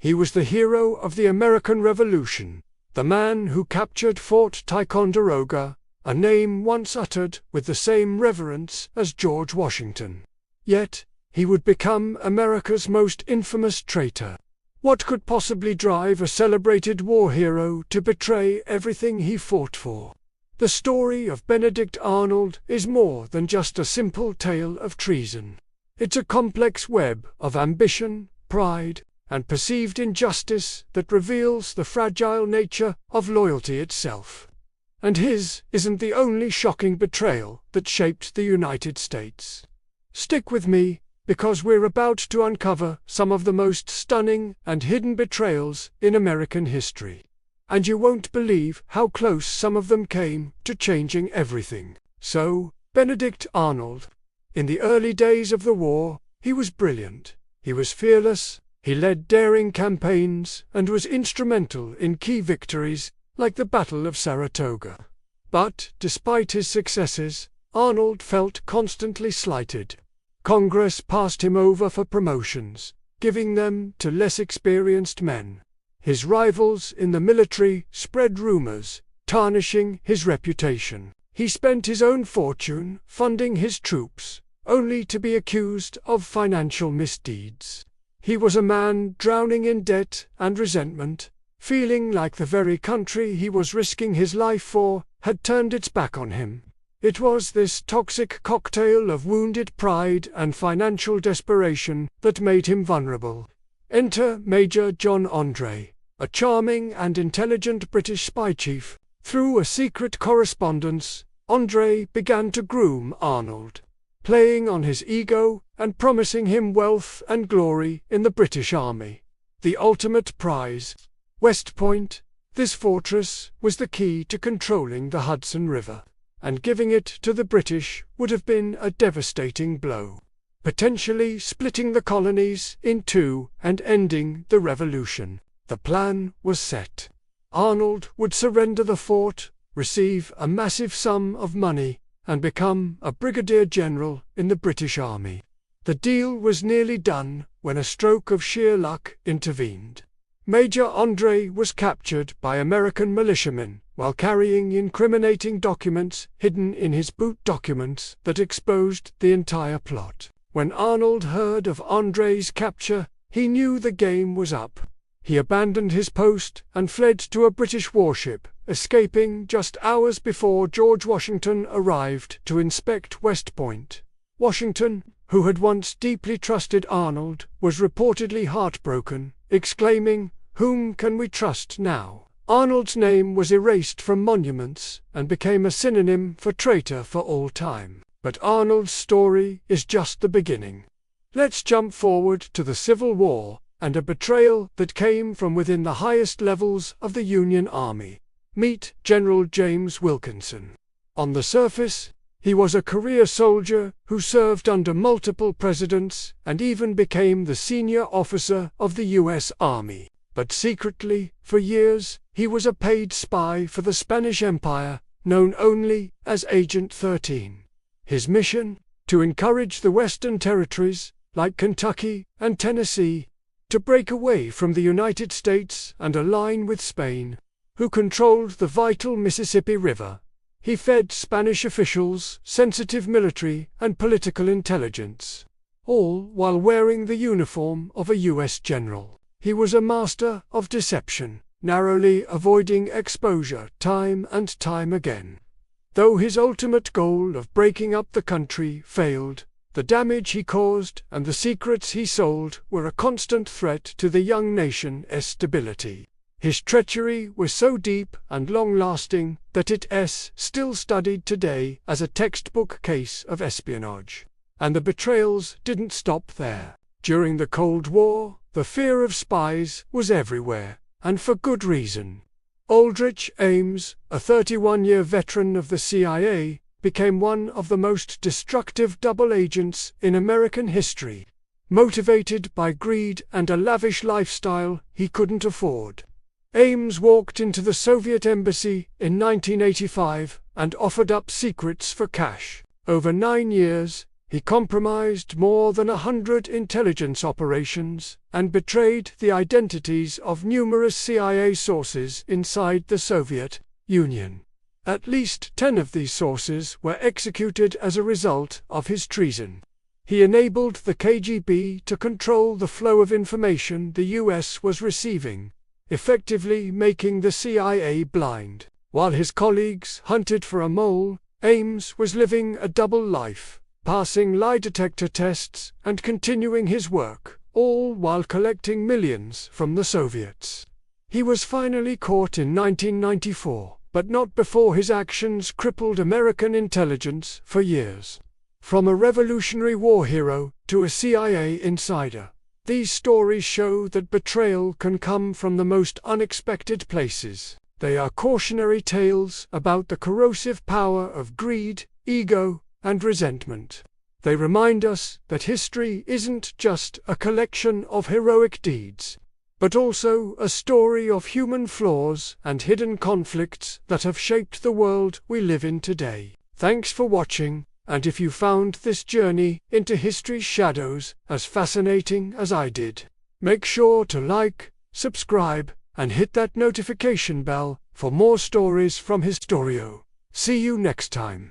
He was the hero of the American Revolution, the man who captured Fort Ticonderoga, a name once uttered with the same reverence as George Washington. Yet, he would become America's most infamous traitor. What could possibly drive a celebrated war hero to betray everything he fought for? The story of Benedict Arnold is more than just a simple tale of treason. It's a complex web of ambition, pride, and perceived injustice that reveals the fragile nature of loyalty itself. And his isn't the only shocking betrayal that shaped the United States. Stick with me, because we're about to uncover some of the most stunning and hidden betrayals in American history. And you won't believe how close some of them came to changing everything. So, Benedict Arnold. In the early days of the war, he was brilliant. He was fearless. He led daring campaigns and was instrumental in key victories, like the Battle of Saratoga. But, despite his successes, Arnold felt constantly slighted. Congress passed him over for promotions, giving them to less experienced men. His rivals in the military spread rumors, tarnishing his reputation. He spent his own fortune funding his troops, only to be accused of financial misdeeds. He was a man drowning in debt and resentment, feeling like the very country he was risking his life for had turned its back on him. It was this toxic cocktail of wounded pride and financial desperation that made him vulnerable. Enter Major John Andre, a charming and intelligent British spy chief. Through a secret correspondence, Andre began to groom Arnold, playing on his ego and promising him wealth and glory in the British Army. The ultimate prize, West Point. This fortress was the key to controlling the Hudson River, and giving it to the British would have been a devastating blow, potentially splitting the colonies in two and ending the revolution. The plan was set. Arnold would surrender the fort, receive a massive sum of money, and become a brigadier general in the British Army. The deal was nearly done when a stroke of sheer luck intervened. Major Andre was captured by American militiamen while carrying incriminating documents hidden in his boot, documents that exposed the entire plot. When Arnold heard of Andre's capture, he knew the game was up. He abandoned his post and fled to a British warship, escaping just hours before George Washington arrived to inspect West Point. Washington, who had once deeply trusted Arnold, was reportedly heartbroken, exclaiming, "Whom can we trust now?" Arnold's name was erased from monuments and became a synonym for traitor for all time. But Arnold's story is just the beginning. Let's jump forward to the Civil War and a betrayal that came from within the highest levels of the Union Army. Meet General James Wilkinson. On the surface, he was a career soldier who served under multiple presidents and even became the senior officer of the U.S. Army. But secretly, for years, he was a paid spy for the Spanish Empire, known only as Agent 13. His mission? To encourage the Western territories, like Kentucky and Tennessee, to break away from the United States and align with Spain, who controlled the vital Mississippi River. He fed Spanish officials sensitive military and political intelligence, all while wearing the uniform of a U.S. general. He was a master of deception, narrowly avoiding exposure time and time again. Though his ultimate goal of breaking up the country failed, the damage he caused and the secrets he sold were a constant threat to the young nation's stability. His treachery was so deep and long-lasting that it is still studied today as a textbook case of espionage. And the betrayals didn't stop there. During the Cold War, the fear of spies was everywhere, and for good reason. Aldrich Ames, a 31-year veteran of the CIA, became one of the most destructive double agents in American history, motivated by greed and a lavish lifestyle he couldn't afford. Ames walked into the Soviet embassy in 1985 and offered up secrets for cash. Over 9 years, He compromised more than 100 intelligence operations and betrayed the identities of numerous CIA sources inside the Soviet Union. At least 10 of these sources were executed as a result of his treason. He enabled the KGB to control the flow of information the US was receiving, effectively making the CIA blind. While his colleagues hunted for a mole, Ames was living a double life, passing lie detector tests and continuing his work, all while collecting millions from the Soviets. He was finally caught in 1994, but not before his actions crippled American intelligence for years. From a Revolutionary War hero to a CIA insider, these stories show that betrayal can come from the most unexpected places. They are cautionary tales about the corrosive power of greed, ego, and resentment. They remind us that history isn't just a collection of heroic deeds, but also a story of human flaws and hidden conflicts that have shaped the world we live in today. Thanks for watching, and if you found this journey into history's shadows as fascinating as I did, make sure to like, subscribe, and hit that notification bell for more stories from HistorYo. See you next time.